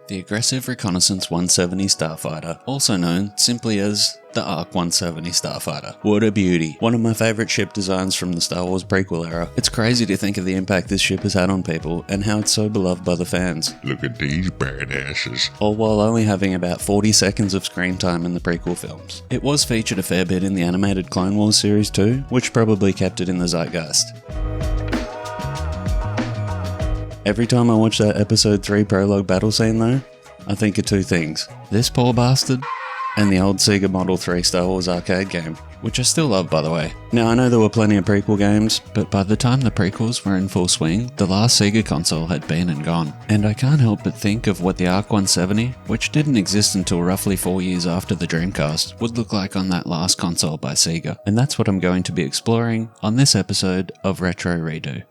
the Aggressive Reconnaissance 170 Starfighter, also known simply as the ARC 170 Starfighter. What a beauty. One of my favourite ship designs from the Star Wars prequel era. It's crazy to think of the impact this ship has had on people and how it's so beloved by the fans. Look at these badasses. All while only having about 40 seconds of screen time in the prequel films. It was featured a fair bit in the animated Clone Wars series too, which probably kept it in the zeitgeist. Every time I watch that episode 3 prologue battle scene though, I think of two things. This poor bastard, and the old Sega Model 3 Star Wars arcade game, which I still love by the way. Now I know there were plenty of prequel games, but by the time the prequels were in full swing, the last Sega console had been and gone. And I can't help but think of what the ARC 170, which didn't exist until roughly 4 years after the Dreamcast, would look like on that last console by Sega. And that's what I'm going to be exploring on this episode of Retro Redo.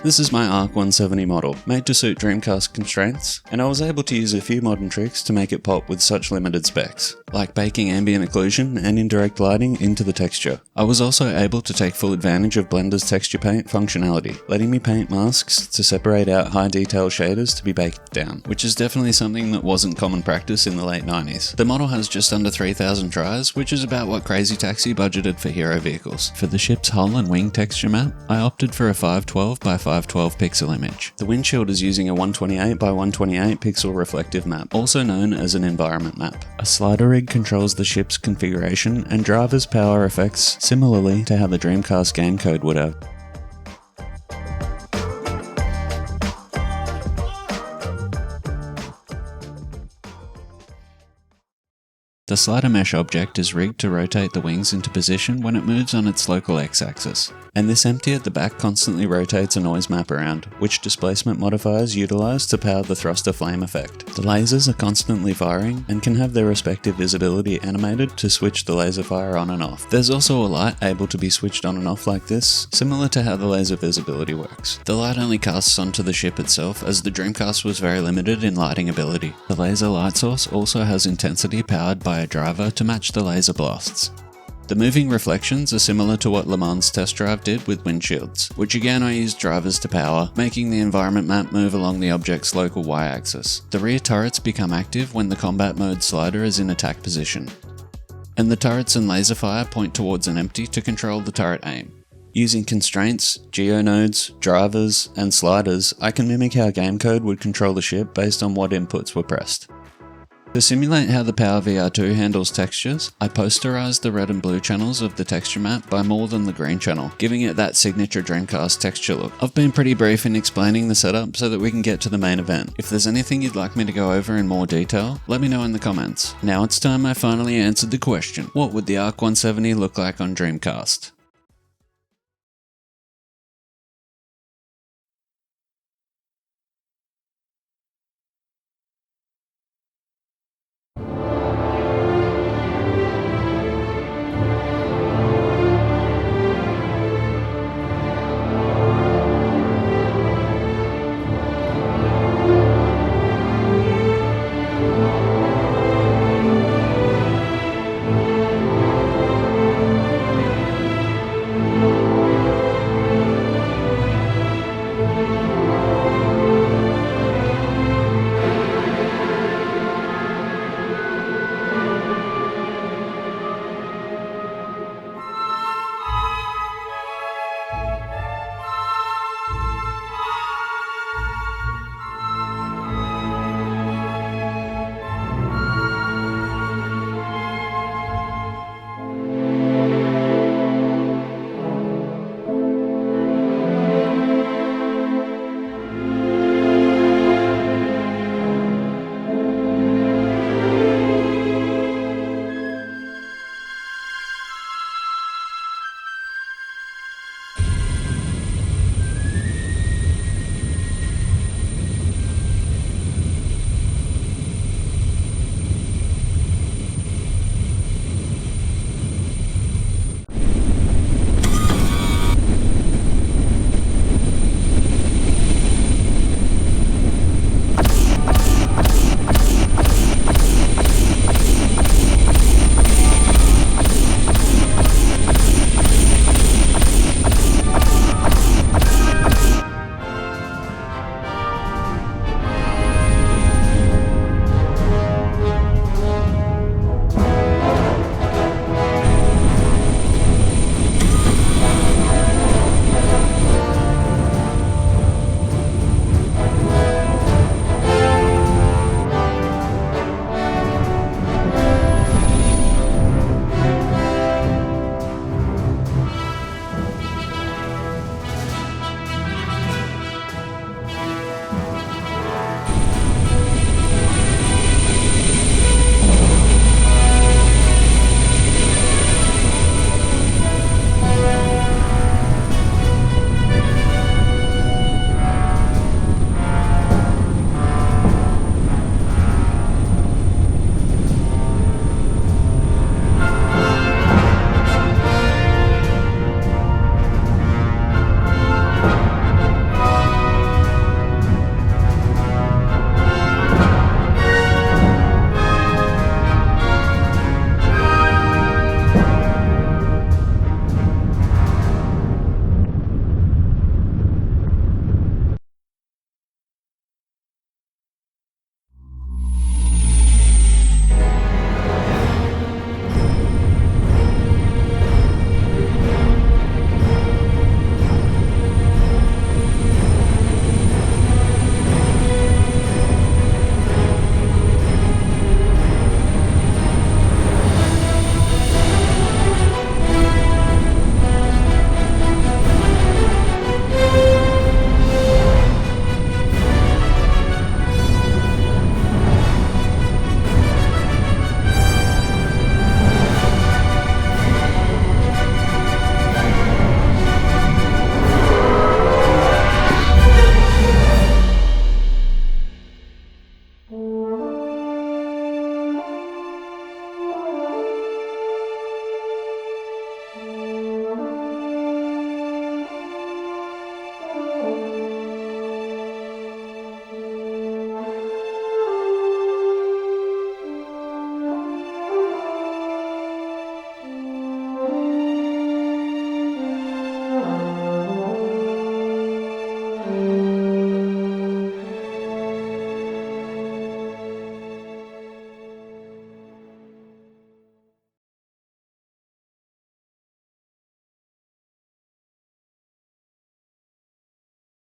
This is my ARC 170 model, made to suit Dreamcast constraints, and I was able to use a few modern tricks to make it pop with such limited specs, like baking ambient occlusion and indirect lighting into the texture. I was also able to take full advantage of Blender's texture paint functionality, letting me paint masks to separate out high detail shaders to be baked down, which is definitely something that wasn't common practice in the late 90s. The model has just under 3,000 tries, which is about what Crazy Taxi budgeted for hero vehicles. For the ship's hull and wing texture map, I opted for a 512 by 512 pixel image. The windshield is using a 128 by 128 pixel reflective map, also known as an environment map. A slider rig controls the ship's configuration and drivers power effects similarly to how the Dreamcast game code would have. The slider mesh object is rigged to rotate the wings into position when it moves on its local x-axis, and this empty at the back constantly rotates a noise map around, which displacement modifiers utilize to power the thruster flame effect. The lasers are constantly firing and can have their respective visibility animated to switch the laser fire on and off. There's also a light able to be switched on and off like this, similar to how the laser visibility works. The light only casts onto the ship itself, as the Dreamcast was very limited in lighting ability. The laser light source also has intensity powered by a driver to match the laser blasts. The moving reflections are similar to what Le Mans Test Drive did with windshields, which again I used drivers to power, making the environment map move along the object's local y-axis. The rear turrets become active when the combat mode slider is in attack position, and the turrets and laser fire point towards an empty to control the turret aim. Using constraints, geonodes, drivers, and sliders, I can mimic how game code would control the ship based on what inputs were pressed. To simulate how the Power VR2 handles textures, I posterized the red and blue channels of the texture map by more than the green channel, giving it that signature Dreamcast texture look. I've been pretty brief in explaining the setup so that we can get to the main event. If there's anything you'd like me to go over in more detail, let me know in the comments. Now it's time I finally answered the question, what would the ARC 170 look like on Dreamcast?